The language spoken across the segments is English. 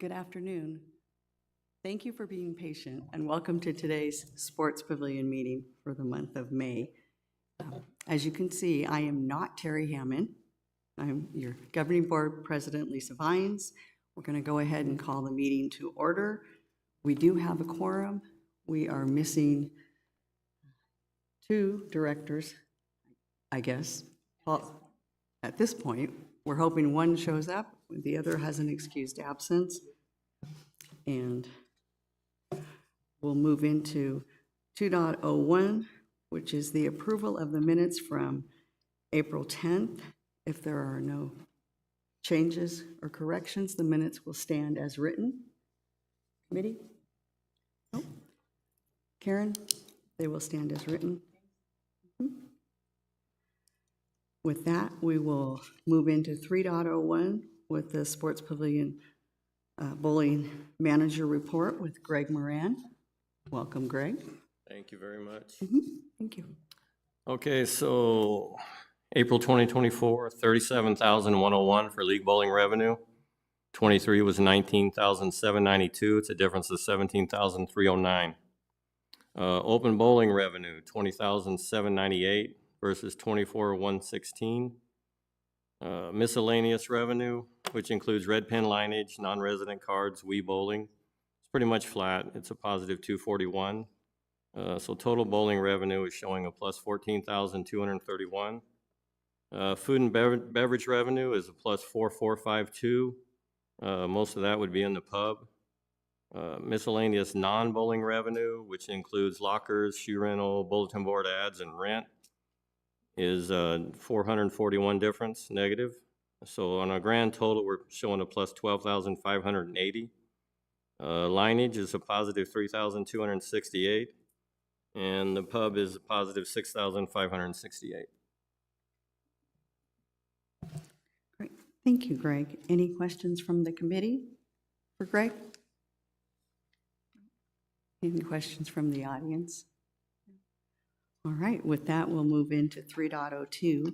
Good afternoon. Thank you for being patient and welcome to today's Sports Pavilion meeting for the month of May. As you can see, I am not Terry Hammond. I'm your Governing Board President, Lisa Vines. We're going to go ahead and call the meeting to order. We do have a quorum. We are missing two directors, I guess. Well, at this point, we're hoping one shows up, the other has an excused absence. And we'll move into 2.01, which is the approval of the minutes from April 10th. If there are no changes or corrections, the minutes will stand as written. Committee? Oh. Karen? They will stand as written. With that, we will move into 3.01 with the Sports Pavilion Bowling Manager Report with Greg Moran. Welcome, Greg. Thank you very much. Thank you. Okay, so April 2024, $37,101 for league bowling revenue. 23 was $19,792. It's a difference of $17,309. Open bowling revenue, $20,798 versus $24,116. Miscellaneous revenue, which includes red pen lineage, non-resident cards, Wii bowling, it's pretty much flat. It's a positive 241. So total bowling revenue is showing a plus 14,231. Food and beverage revenue is a plus 4,452. Most of that would be in the pub. Miscellaneous non-bowling revenue, which includes lockers, shoe rental, bulletin board ads, and rent, is 441 difference, negative. So on a grand total, we're showing a plus 12,580. Lineage is a positive 3,268. And the pub is a positive 6,568. Great. Thank you, Greg. Any questions from the committee for Greg? Any questions from the audience? All right, with that, we'll move into 3.02,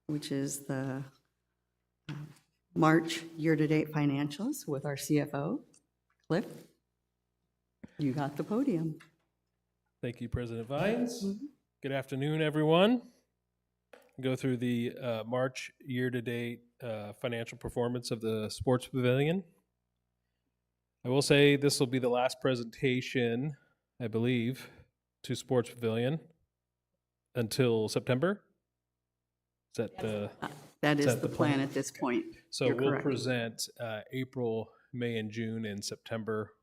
which is the March year-to-date financials with our CFO, Cliff. You got the podium. Thank you, President Vines. Good afternoon, everyone. Go through the March year-to-date financial performance of the Sports Pavilion. I will say this will be the last presentation, I believe, to Sports Pavilion until September. Is that the that is the plan at this point. So You're we'll correct. present April, May, and June in September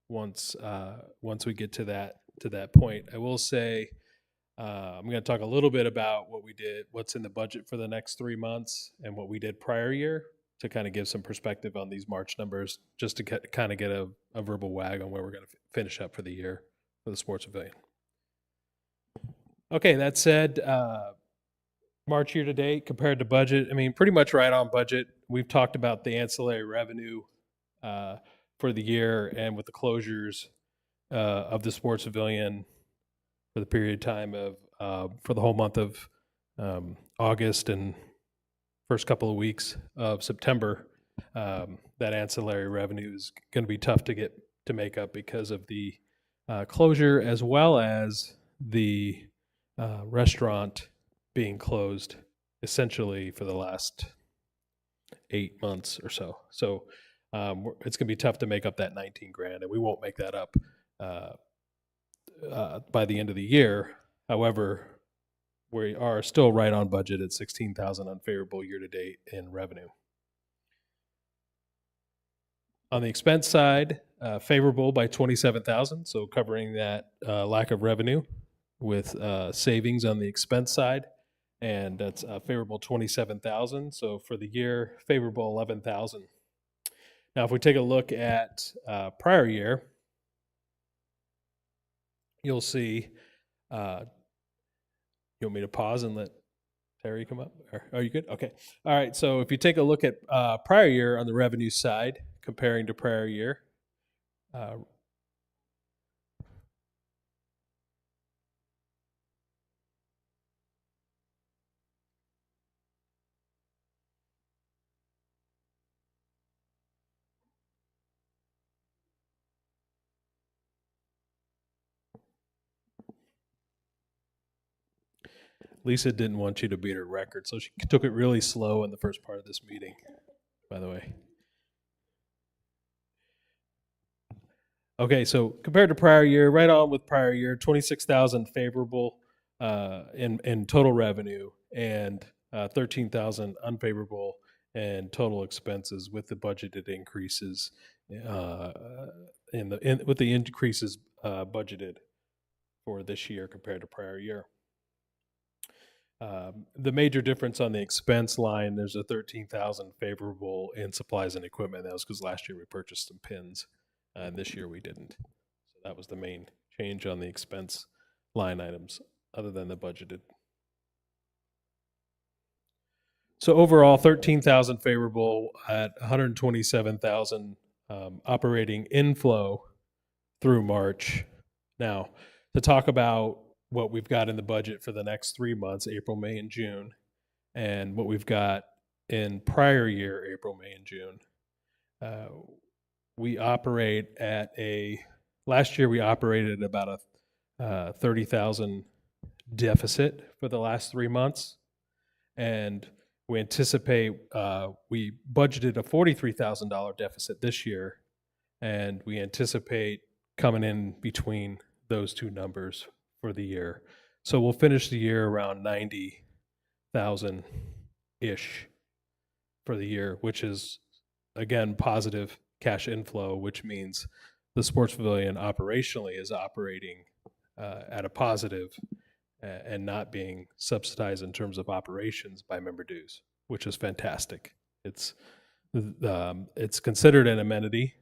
once we get to that point. I will say I'm going to talk a little bit about what we did, what's in the budget for the next 3 months, and what we did prior year to kind of give some perspective on these March numbers, just to kind of get a verbal wag on where we're going to finish up for the year for the Sports Pavilion. Okay, that said, March year to date compared to budget, I mean, pretty much right on budget. We've talked about the ancillary revenue for the year, and with the closures of the Sports Pavilion for the period of time of for the whole month of August and first couple of weeks of September, that ancillary revenue is going to be tough to make up because of the closure, as well as the restaurant being closed essentially for the last 8 months or so. So it's going to be tough to make up that 19 grand, and we won't make that up by the end of the year. However, we are still right on budget at 16,000 unfavorable year to date in revenue. On the expense side, favorable by 27,000, so covering that lack of revenue with savings on the expense side, and that's favorable 27,000. So for the year, favorable 11,000. Now, if we take a look at prior year, you'll see. You want me to pause and let Terry come up? Or are you good? Okay. All right. So if you take a look at prior year on the revenue side, comparing to prior year, Lisa didn't want you to beat her record, so she took it really slow in the first part of this meeting, by the way. Okay, so compared to prior year, right on with prior year, 26,000 favorable in total revenue and 13,000 unfavorable in total expenses with the budgeted increases with the increases budgeted for this year compared to prior year. The major difference on the expense line, there's a 13,000 favorable in supplies and equipment. That was because last year we purchased some pins. This year we didn't. So that was the main change on the expense line items other than the budgeted. So overall, 13,000 favorable at 127,000 operating inflow through March. Now, to talk about what we've got in the budget for the next 3 months, April, May, and June, and what we've got in prior year, April, May, and June. We operate at last year we operated at about a 30,000 deficit for the last 3 months. And we anticipate, we budgeted a $43,000 deficit this year. And we anticipate coming in between those two numbers for the year. So we'll finish the year around 90,000-ish for the year, which is, again, positive cash inflow, which means the Sports Pavilion operationally is operating at a positive and not being subsidized in terms of operations by member dues, which is fantastic. It's considered an amenity.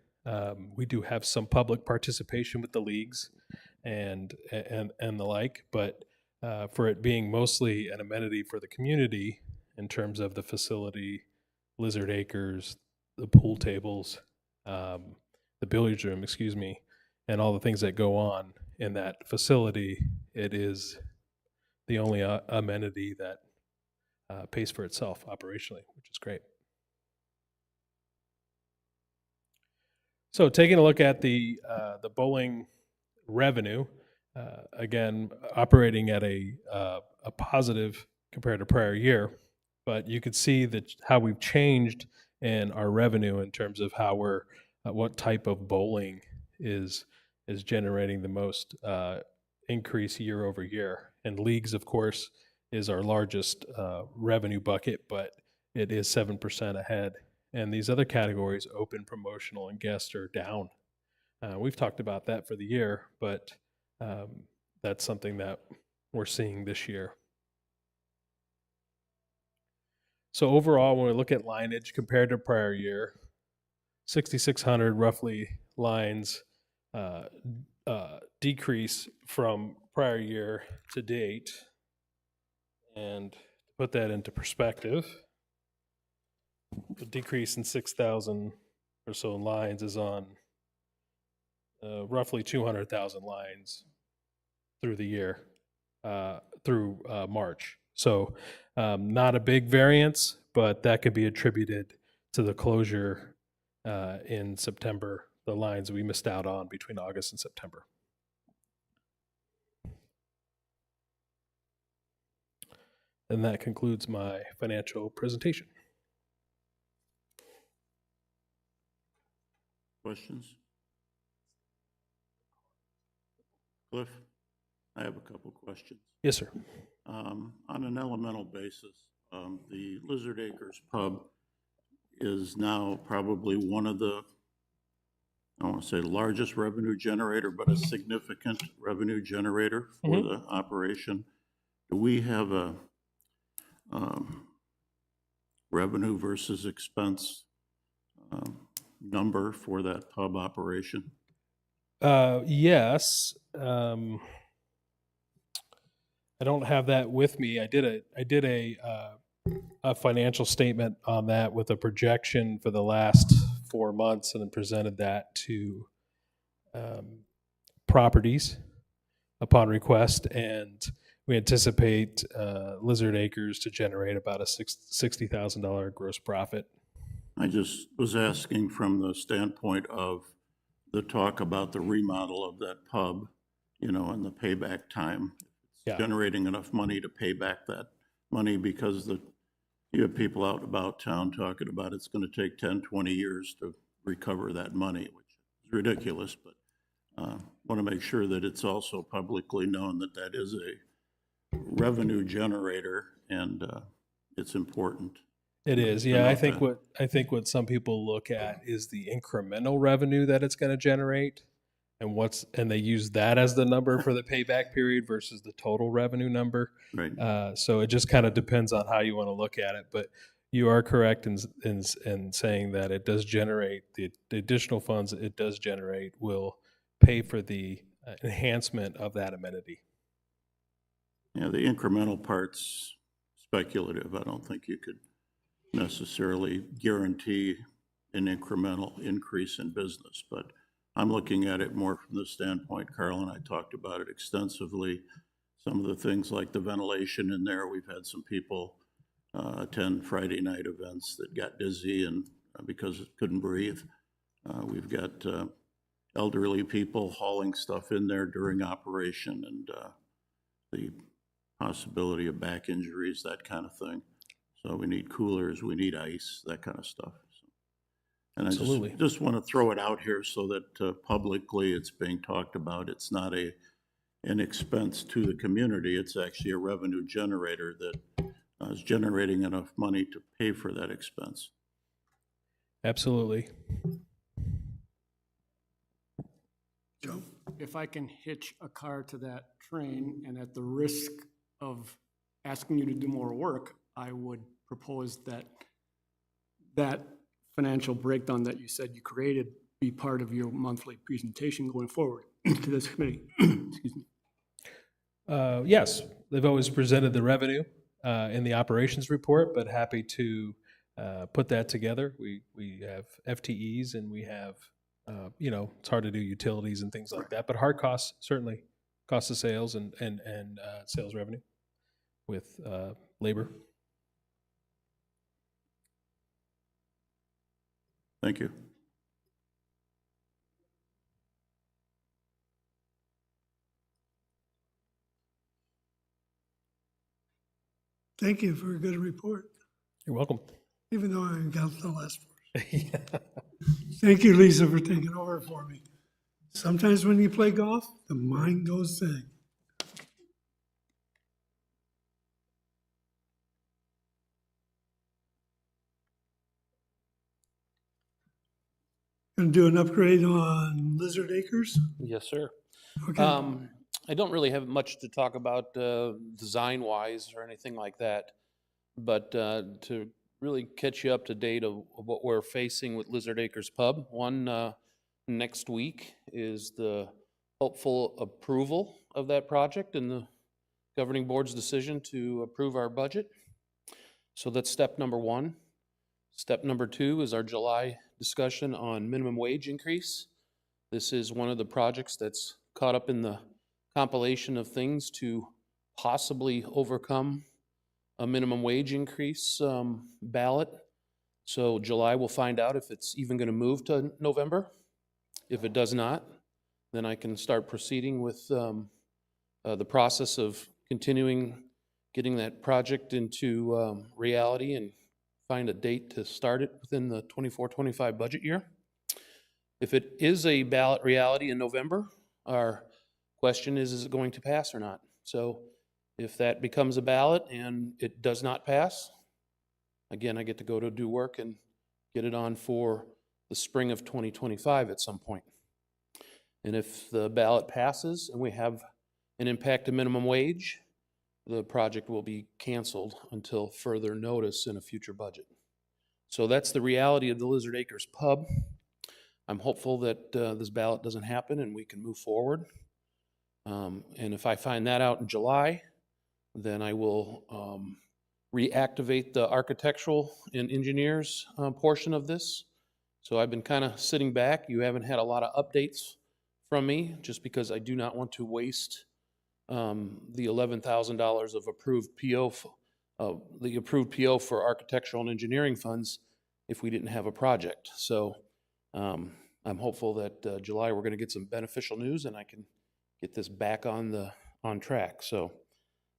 We do have some public participation with the leagues and the like, but for it being mostly an amenity for the community in terms of the facility, Lizard Acres, the pool tables, the billiards room, and all the things that go on in that facility, it is the only amenity that pays for itself operationally, which is great. So taking a look at the bowling revenue, again, operating at a positive compared to prior year, but you could see that how we've changed in our revenue in terms of how what type of bowling is generating the most increase year over year. And leagues, of course, is our largest revenue bucket, but it is 7% ahead. And these other categories, open, promotional, and guest, are down. We've talked about that for the year, but that's something that we're seeing this year. So overall, when we look at lineage compared to prior year, 6,600 roughly lines decrease from prior year to date. And to put that into perspective, the decrease in 6,000 or so lines is on roughly 200,000 lines through the year, through March. So not a big variance, but that could be attributed to the closure in September, the lines we missed out on between August and September. And that concludes my financial presentation. Questions? Cliff, I have a couple questions. Yes, sir. On an elemental basis, the Lizard Acres pub is now probably one of the, I don't want to say largest revenue generator, but a significant revenue generator for the operation. Do we have a revenue versus expense number for that pub operation? Yes. I don't have that with me. I did a financial statement on that with a projection for the last 4 months, and then presented that to properties upon request. And we anticipate Lizard Acres to generate about a $60,000 gross profit. I just was asking from the standpoint of the talk about the remodel of that pub, you know, and the payback time. Yeah. generating enough money to pay back that money, because you have people out about town talking about it's going to take 10, 20 years to recover that money, which is ridiculous, but want to make sure that it's also publicly known that that is a revenue generator, and it's important. It is, to yeah. I note think that. what some people look at is the incremental revenue that it's going to generate, and they use that as the number for the payback period versus the total revenue number. Right. So it just kind of depends on how you want to look at it. But you are correct in saying that it does generate the additional funds it does generate will pay for the enhancement of that amenity. Yeah, the incremental part's speculative. I don't think you could necessarily guarantee an incremental increase in business, but I'm looking at it more from the standpoint, Carl and I talked about it extensively. Some of the things like the ventilation in there, we've had some people attend Friday night events that got dizzy and because it couldn't breathe. We've got elderly people hauling stuff in there during operation, and the possibility of back injuries, that kind of thing. So we need coolers, we need ice, that kind of stuff. So, and Absolutely. I just want to throw it out here so that publicly it's being talked about. It's not an expense to the community. It's actually a revenue generator that is generating enough money to pay for that expense. Absolutely. Joe? If I can hitch a car to that train, and at the risk of asking you to do more work, I would propose that that financial breakdown that you said you created be part of your monthly presentation going forward to this committee. Excuse me. Yes, they've always presented the revenue in the operations report, but happy to put that together. We have FTEs and we have, it's hard to do utilities and things like that, but hard costs, certainly cost of sales and sales revenue with labor. Thank you. Thank you for a good report, You're welcome. even though I got the last part. Thank you, Lisa, for taking over for me. Sometimes when you play golf, the mind goes zing. Gonna do an upgrade on Lizard Acres? Yes, sir. Okay, I don't really have much to talk about design-wise or anything like that, but to really catch you up to date of what we're facing with Lizard Acres Pub. One, next week is the hopeful approval of that project and the governing board's decision to approve our budget. So that's step number one. Step number two is our July discussion on minimum wage increase. This is one of the projects that's caught up in the compilation of things to possibly overcome a minimum wage increase ballot. So July we'll find out if it's even going to move to November. If it does not, then I can start proceeding with the process of continuing getting that project into reality and find a date to start it within the 24-25 budget year. If it is a ballot reality in November, our question is it going to pass or not? So if that becomes a ballot and it does not pass, again, I get to go to do work and get it on for the spring of 2025 at some point. And if the ballot passes and we have an impact to minimum wage, the project will be canceled until further notice in a future budget. So that's the reality of the Lizard Acres Pub. I'm hopeful that this ballot doesn't happen and we can move forward. And if I find that out in July, then I will reactivate the architectural and engineers portion of this. So I've been kind of sitting back. You haven't had a lot of updates from me just because I do not want to waste the $11,000 of approved PO, the approved PO for architectural and engineering funds if we didn't have a project. So I'm hopeful that July we're going to get some beneficial news and I can get this back on track. So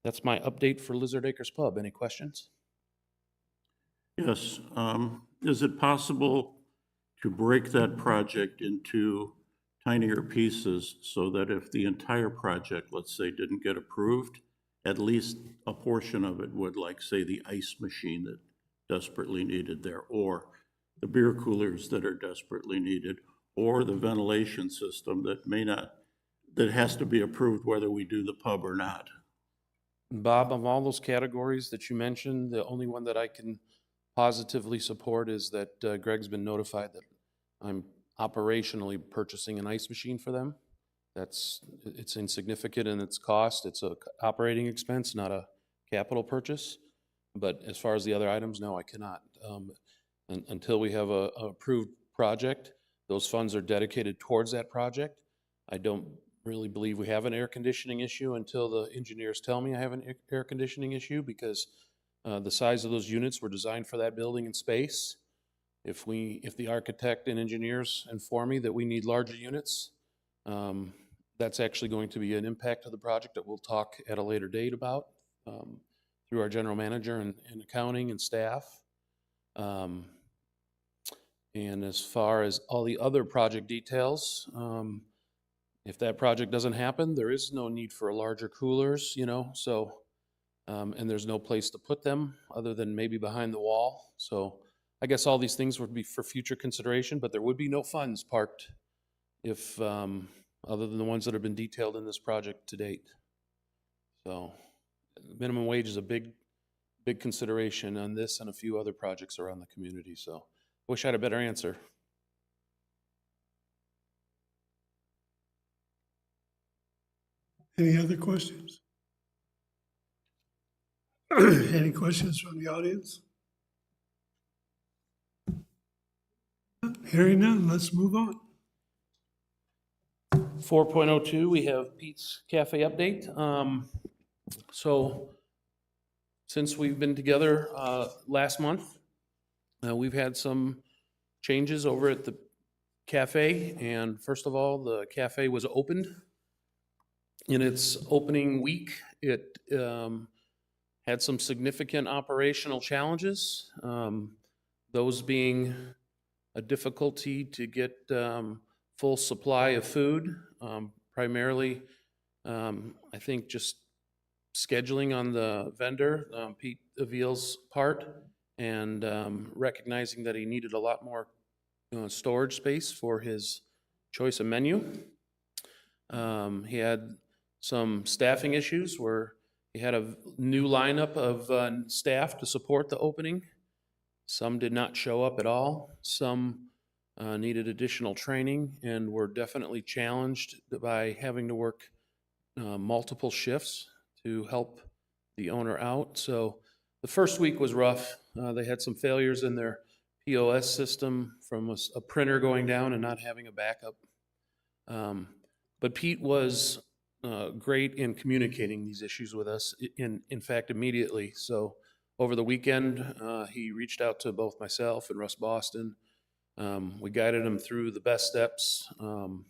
That's my update for Lizard Acres Pub. Any questions? Yes, is it possible to break that project into tinier pieces so that if the entire project, let's say, didn't get approved, at least a portion of it would, like, say, the ice machine that desperately needed there, or the beer coolers that are desperately needed, or the ventilation system that may not, that has to be approved whether we do the pub or not? Bob, of all those categories that you mentioned, the only one that I can positively support is that Greg's been notified that I'm operationally purchasing an ice machine for them. It's insignificant in its cost. It's a operating expense, not a capital purchase. But as far as the other items, no, I cannot. Until we have a approved project, those funds are dedicated towards that project. I don't really believe we have an air conditioning issue until the engineers tell me I have an air conditioning issue, because the size of those units were designed for that building and space. If the architect and engineers inform me that we need larger units, that's actually going to be an impact of the project that we'll talk at a later date about through our general manager and accounting and staff. And as far as all the other project details, if that project doesn't happen, there is no need for larger coolers, so, and there's no place to put them other than maybe behind the wall. So I guess all these things would be for future consideration, but there would be no funds parked if, other than the ones that have been detailed in this project to date. So minimum wage is a big consideration on this and a few other projects around the community. So wish I had a better answer. Any other questions? Any questions from the audience? Hearing none, let's move on. 4.02, we have Pete's Cafe update. So since we've been together last month, we've had some changes over at the cafe. And first of all, the cafe was opened. In its opening week, it had some significant operational challenges, those being a difficulty to get full supply of food, primarily, I think, just scheduling on the vendor, Pete Avile's part, and recognizing that he needed a lot more storage space for his choice of menu. He had some staffing issues where he had a new lineup of staff to support the opening. Some did not show up at all. Some needed additional training and were definitely challenged by having to work multiple shifts to help the owner out. So the first week was rough. They had some failures in their POS system from a printer going down and not having a backup. But Pete was great in communicating these issues with us, in fact, immediately. So over the weekend, he reached out to both myself and Russ Boston. We guided him through the best steps, do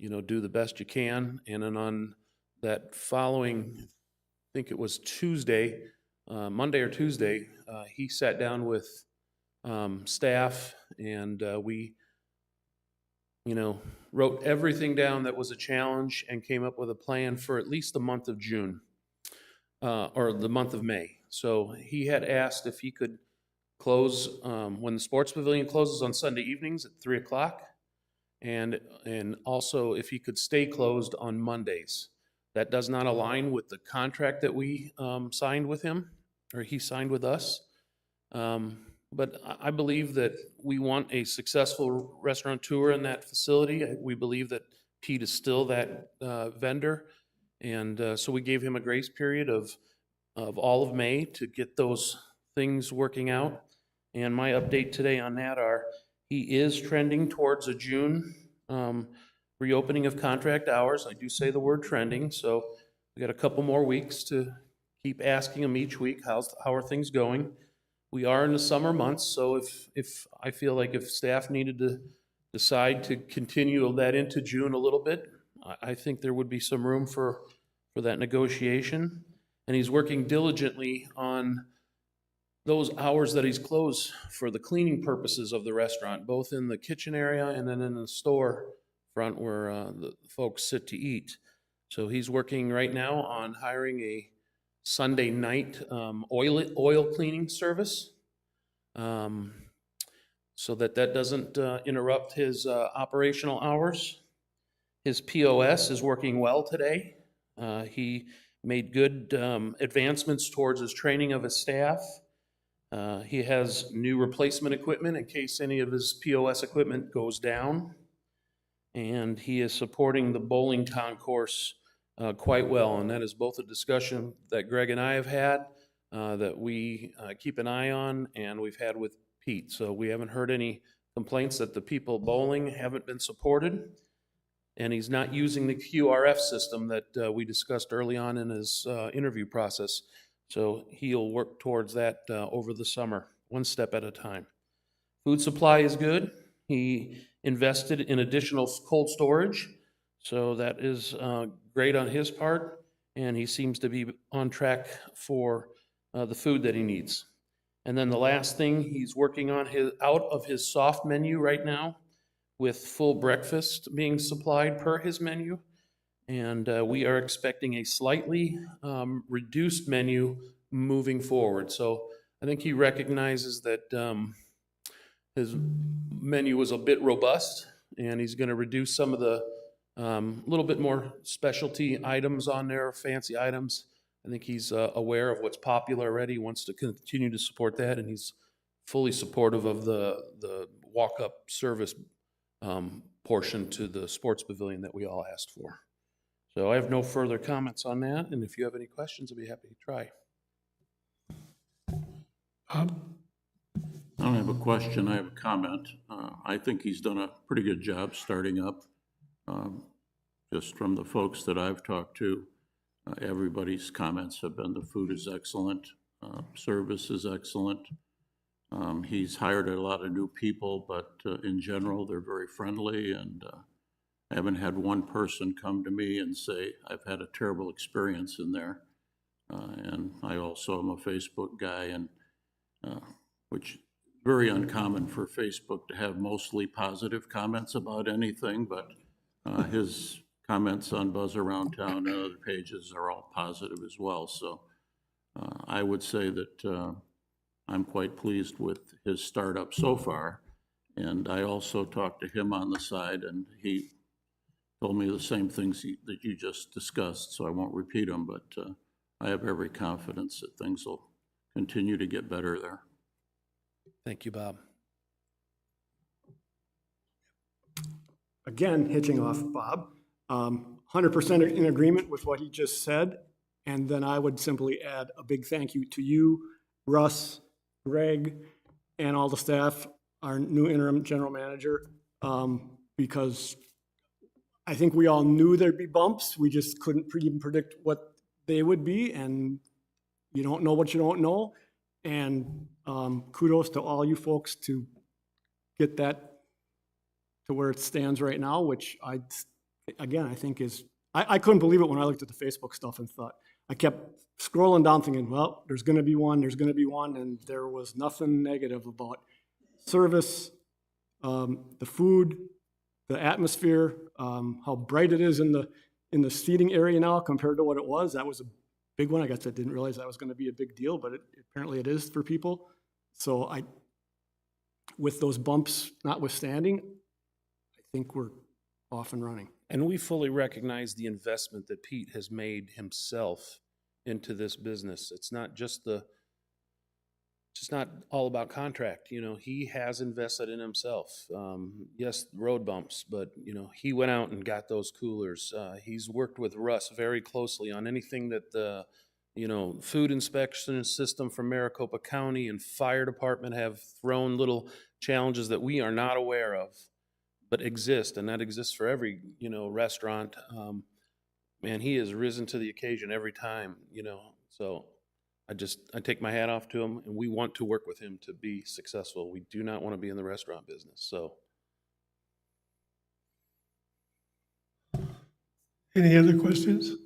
the best you can. And then on that following, I think it was Tuesday, Monday or Tuesday, he sat down with staff and we wrote everything down that was a challenge and came up with a plan for at least the month of June, or the month of May. So he had asked if he could close when the Sports Pavilion closes on Sunday evenings at 3 o'clock, and also if he could stay closed on Mondays. That does not align with the contract that we signed with him, or he signed with us. But I believe that we want a successful restaurateur in that facility. We believe that Pete is still that vendor. And so we gave him a grace period of all of May to get those things working out. And my update today on that he is trending towards a June reopening of contract hours. I do say the word trending, so we got a couple more weeks to keep asking him each week, how are things going? We are in the summer months, so if I feel like if staff needed to decide to continue that into June a little bit, I think there would be some room for that negotiation. and he's working diligently on those hours that he's closed for the cleaning purposes of the restaurant, both in the kitchen area and then in the store front where the folks sit to eat. So he's working right now on hiring a Sunday night oil cleaning service, so that doesn't interrupt his operational hours. His POS is working well today. He made good advancements towards his training of his staff. He has new replacement equipment in case any of his POS equipment goes down. And he is supporting the bowling concourse quite well. And that is both a discussion that Greg and I have had, that we keep an eye on, and we've had with Pete. So we haven't heard any complaints that the people bowling haven't been supported. And he's not using the QRF system that we discussed early on in his interview process. So he'll work towards that over the summer, one step at a time. Food supply is good. He invested in additional cold storage, so that is great on his part, and he seems to be on track for the food that he needs. And then the last thing, he's working on out of his soft menu right now, with full breakfast being supplied per his menu. And we are expecting a slightly reduced menu moving forward. So I think he recognizes that his menu was a bit robust, and he's going to reduce some of the little bit more specialty items on there, fancy items. I think he's aware of what's popular already, wants to continue to support that, and he's fully supportive of the walk-up service portion to the Sports Pavilion that we all asked for. So I have no further comments on that, and if you have any questions, I'd be happy to try. I don't have a question, I have a comment. I think he's done a pretty good job starting up. Just from the folks that I've talked to, everybody's comments have been the food is excellent, service is excellent. He's hired a lot of new people, but in general, they're very friendly, and I haven't had one person come to me and say, I've had a terrible experience in there. And I also am a Facebook guy, and which is very uncommon for Facebook to have mostly positive comments about anything, but his comments on Buzz Around Town and other pages are all positive as well. So I would say that I'm quite pleased with his startup so far. And I also talked to him on the side, and he told me the same things that you just discussed, so I won't repeat them, but I have every confidence that things will continue to get better there. Thank you, Bob. Again, hitching off Bob, 100% in agreement with what he just said. And then I would simply add a big thank you to you, Russ, Greg, and all the staff, our new interim general manager, because I think we all knew there'd be bumps. We just couldn't even predict what they would be, and you don't know what you don't know. And kudos to all you folks to get that to where it stands right now, which I think is, I couldn't believe it when I looked at the Facebook stuff and thought, I kept scrolling down thinking, well, there's going to be one, and there was nothing negative about service, the food, the atmosphere, how bright it is in the seating area now compared to what it was. That was a big one. I guess I didn't realize that was going to be a big deal, but apparently it is for people. So with those bumps notwithstanding, I think we're off and running. And we fully recognize the investment that Pete has made himself into this business. It's not just not all about contract. You know, he has invested in himself. Yes, road bumps, but you know, he went out and got those coolers. He's worked with Russ very closely on anything that the, food inspection system from Maricopa County and fire department have thrown little challenges that we are not aware of, but exist, and that exists for every, restaurant. Man, he has risen to the occasion every time, so I take my hat off to him, and we want to work with him to be successful. We do not want to be in the restaurant business, so. Any other questions?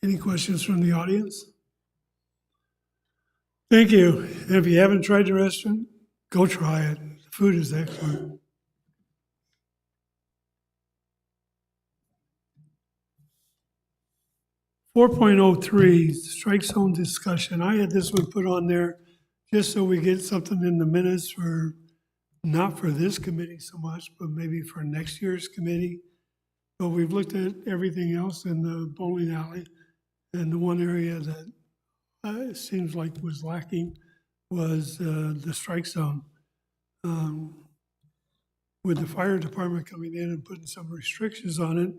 Any questions from the audience? Thank you. And if you haven't tried the restaurant, go try it. The food is excellent. .03 strike zone discussion. I had this one put on there just so we get something in the minutes for, not for this committee so much, but maybe for next year's committee. But we've looked at everything else in the bowling alley, and the one area that it seems like was lacking was the strike zone. With the fire department coming in and putting some restrictions on it,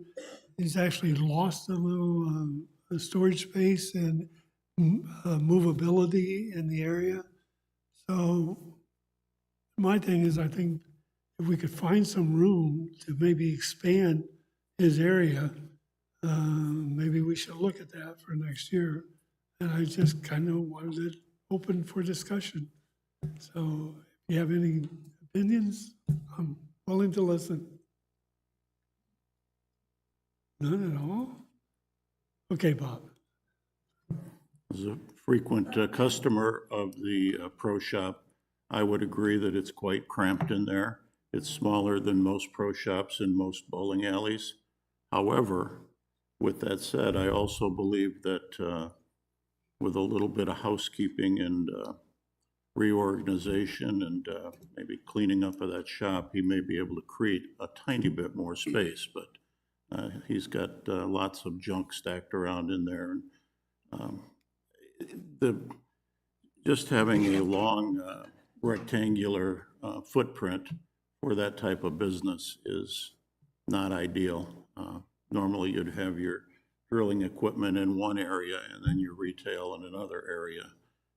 he's actually lost a little storage space and movability in the area. So my thing is, I think if we could find some room to maybe expand his area, maybe we should look at that for next year. And I just kind of wanted it open for discussion. So if you have any opinions, I'm willing to listen. None at all? Okay, Bob. As a frequent customer of the pro shop, I would agree that it's quite cramped in there. It's smaller than most pro shops in most bowling alleys. However, with that said, I also believe that with a little bit of housekeeping and reorganization and maybe cleaning up of that shop, he may be able to create a tiny bit more space, but he's got lots of junk stacked around in there. Just having a long rectangular footprint for that type of business is not ideal. Normally you'd have your drilling equipment in one area and then your retail in another area.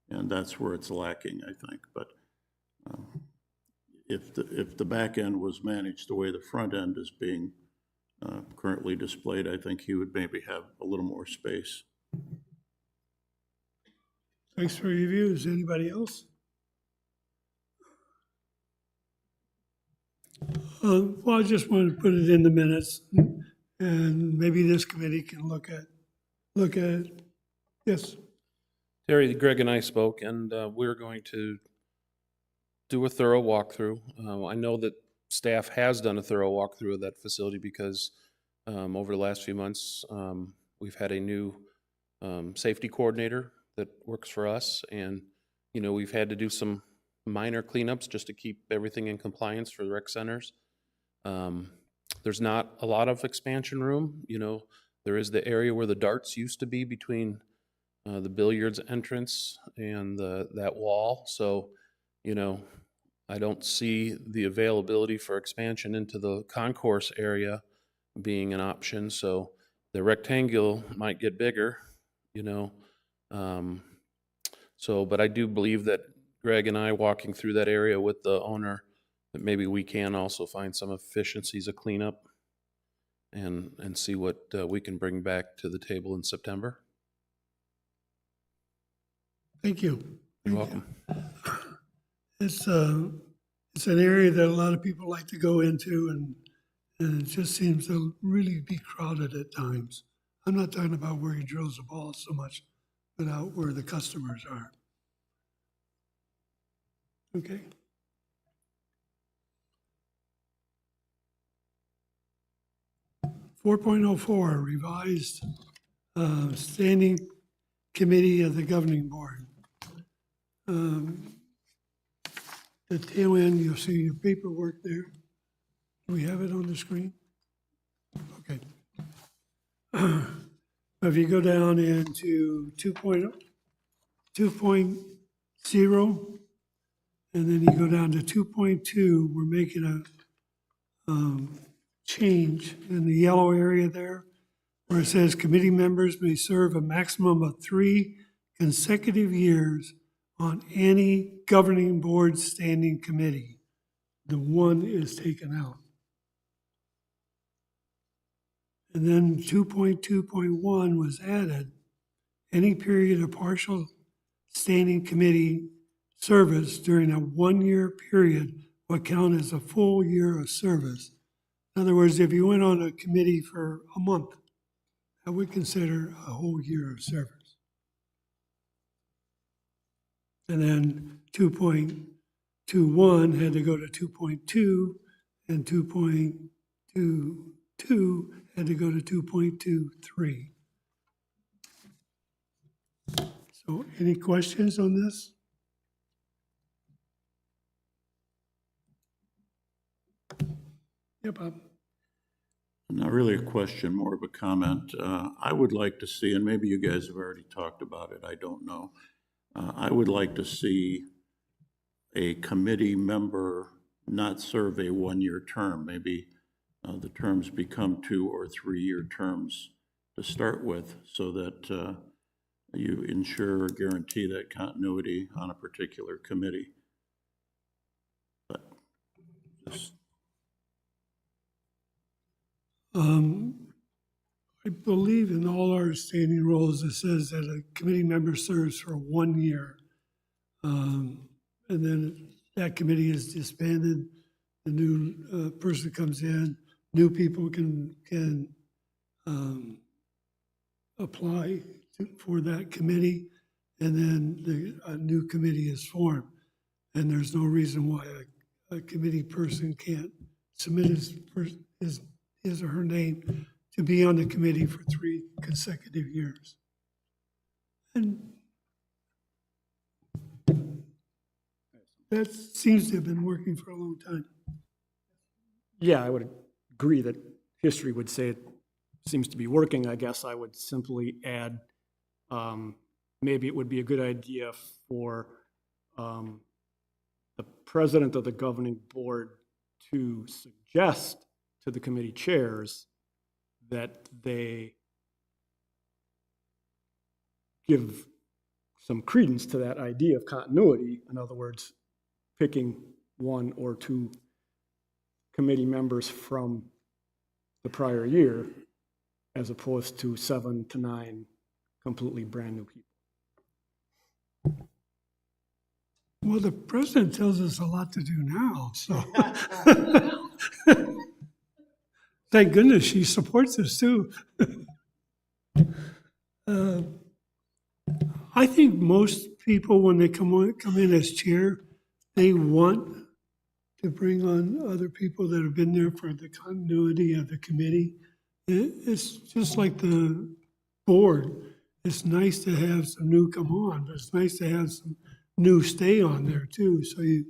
And that's where it's lacking, I think. But if the back end was managed the way the front end is being currently displayed, I think he would maybe have a little more space. Thanks for your views. Anybody else? Well, I just wanted to put it in the minutes, and maybe this committee can look at it. Yes. Terry, Greg and I spoke, and we're going to do a thorough walkthrough. I know that staff has done a thorough walkthrough of that facility because over the last few months, we've had a new safety coordinator that works for us, and we've had to do some minor cleanups just to keep everything in compliance for the rec centers. There's not a lot of expansion room. There is the area where the darts used to be between the billiards entrance and that wall. So, I don't see the availability for expansion into the concourse area being an option. So the rectangle might get bigger, but I do believe that Greg and I walking through that area with the owner, that maybe we can also find some efficiencies of cleanup and see what we can bring back to the table in September. Thank you. You're welcome. It's an area that a lot of people like to go into, and it just seems to really be crowded at times. I'm not talking about where he drills the ball so much, but out where the customers are. Okay. .04 revised standing committee of the governing board. The tail end, you'll see your paperwork there. Do we have it on the screen? Okay. If you go down into 2.0, and then you go down to 2.2, we're making a change in the yellow area there, where it says committee members may serve a maximum of 3 consecutive years on any governing board standing committee. The 1 is taken out. And then 2.2.1 was added. Any period of partial standing committee service during a 1-year period would count as a full year of service. In other words, if you went on a committee for a month, that would consider a whole year of service. And then 2.21 had to go to 2.2, and 2.22 had to go to 2.23. So any questions on this? Yeah, Bob. Not really a question, more of a comment. I would like to see, and maybe you guys have already talked about it, I don't know. I would like to see a committee member not serve a one-year term. Maybe the terms become 2 or 3-year terms to start with, so that you ensure or guarantee that continuity on a particular committee. But just I believe in all our standing rules, it says that a committee member serves for 1 year. And then that committee is disbanded, the new person comes in, new people can apply for that committee, and then a new committee is formed. And there's no reason why a committee person can't submit his or her name to be on the committee for 3 consecutive years. And that seems to have been working for a long time. Yeah, I would agree that history would say it seems to be working. I guess I would simply add, maybe it would be a good idea for the president of the governing board to suggest to the committee chairs that they give some credence to that idea of continuity. In other words, picking 1 or 2 committee members from the prior year, as opposed to 7 to 9 completely brand new people. Well, the president tells us a lot to do now, so. Thank goodness she supports us too. I think most people, when they come in as chair, they want to bring on other people that have been there for the continuity of the committee. It's just like the board. It's nice to have some new come on, but it's nice to have some new stay on there too. So you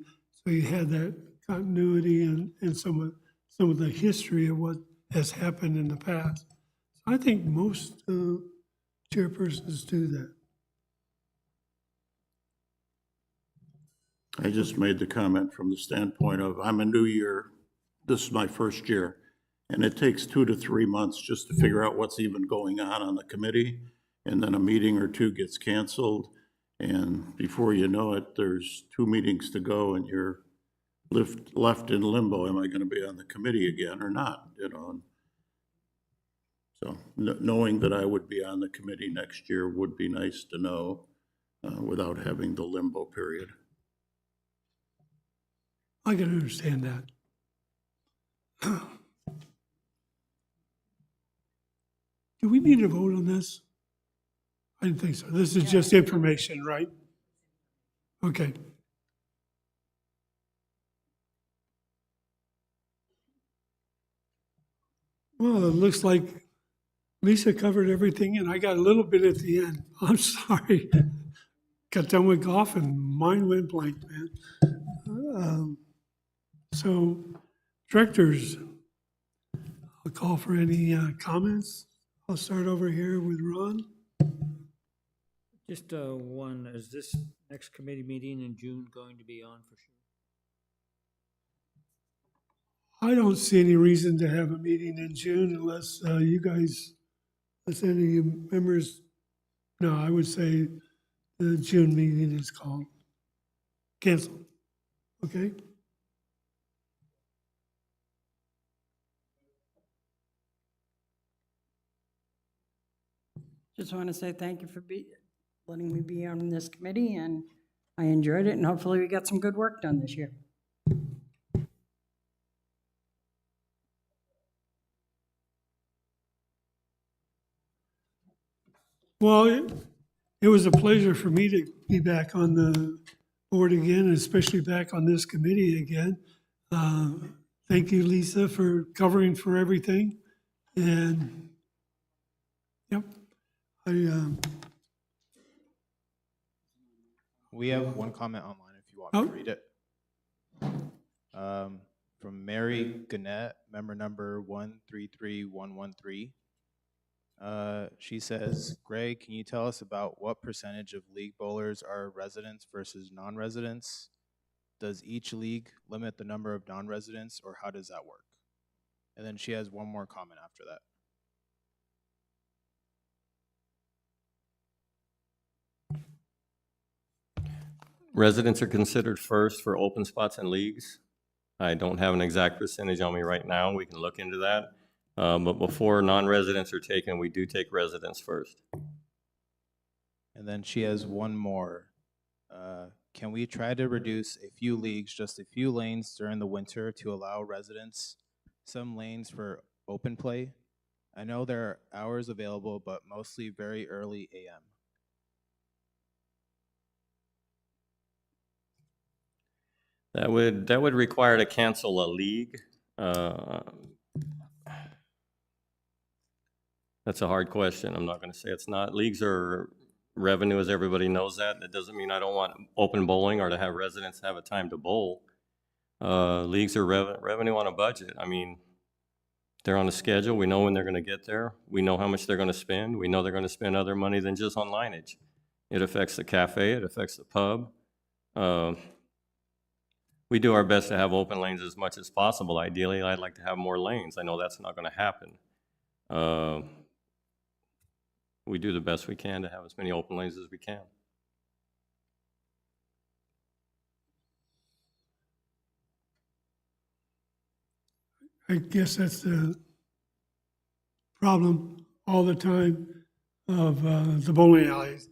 had that continuity and some of the history of what has happened in the past. I think most chairpersons do that. I just made the comment from the standpoint of, I'm a new year, this is my first year, and it takes 2 to 3 months just to figure out what's even going on the committee, and then a meeting or 2 gets canceled, and before you know it, there's 2 meetings to go, and you're left in limbo. Am I going to be on the committee again or not? You know. So knowing that I would be on the committee next year would be nice to know without having the limbo period. I can understand that. Do we need to vote on this? I didn't think so. This is just information, right? Okay. Well, it looks like Lisa covered everything, and I got a little bit at the end. I'm sorry. Got done with golf, and mine went blank, man. So, directors, I'll call for any comments. I'll start over here with Ron. Just one, is this next committee meeting in June going to be on for sure? I don't see any reason to have a meeting in June unless you guys, unless any of you members, no, I would say the June meeting is called, canceled, okay? Just want to say thank you for letting me be on this committee, and I enjoyed it, and hopefully we got some good work done this year. Well, it was a pleasure for me to be back on the board again, and especially back on this committee again. Thank you, Lisa, for covering for everything. And, yep, We have one comment online if you want me Oh. to read it. From Mary Gannett, member number 133113. She says, Greg, can you tell us about what percentage of league bowlers are residents versus non-residents? Does each league limit the number of non-residents, or how does that work? And then she has one more comment after that. Residents are considered first for open spots and leagues. I don't have an exact percentage on me right now. We can look into that. But before non-residents are taken, we do take residents first. And then she has one more. Can we try to reduce a few leagues, just a few lanes during the winter to allow residents some lanes for open play? I know there are hours available, but mostly very early AM. That would require to cancel a league. That's a hard question. I'm not going to say it's not. Leagues are revenue, as everybody knows that. That doesn't mean I don't want open bowling or to have residents have a time to bowl. Leagues are revenue on a budget. I mean, they're on a schedule. We know when they're going to get there. We know how much they're going to spend. We know they're going to spend other money than just on lineage. It affects the cafe. It affects the pub. We do our best to have open lanes as much as possible. Ideally, I'd like to have more lanes. I know that's not going to happen. We do the best we can to have as many open lanes as we can. I guess that's the problem all the time of the bowling alleys.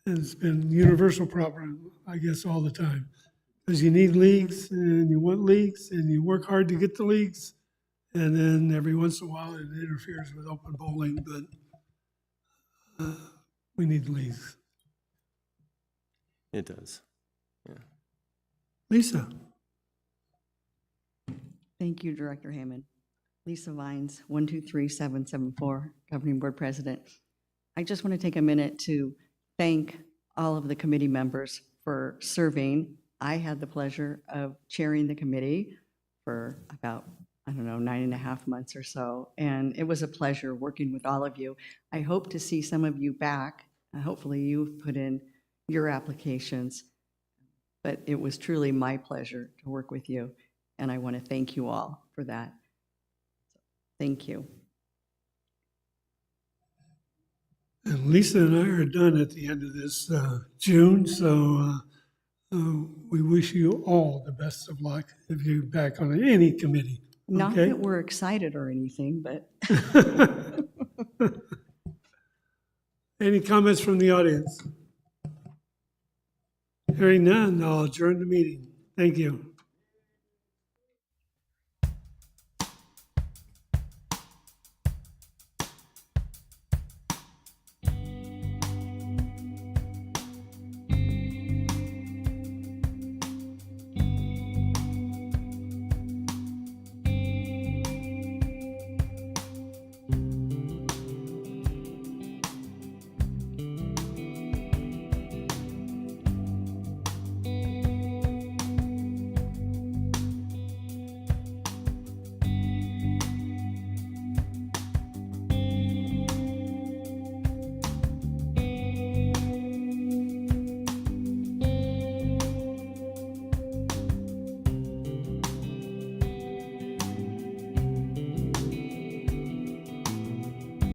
It's been a universal problem, I guess, all the time. Because you need leagues, and you want leagues, and you work hard to get the leagues, and then every once in a while it interferes with open bowling, but we need leagues. It does. Yeah. Lisa? Thank you, Director Hammond. Lisa Vines, 123774, Governing Board President. I just want to take a minute to thank all of the committee members for serving. I had the pleasure of chairing the committee for about, 9.5 months or so, and it was a pleasure working with all of you. I hope to see some of you back. Hopefully you've put in your applications, but it was truly my pleasure to work with you, and I want to thank you all for that. Thank you. And Lisa and I are done at the end of this June, so we wish you all the best of luck if you're back on any committee. Not Okay? that we're excited or anything, but Any comments from the audience? Hearing none, I'll adjourn the meeting. Thank you.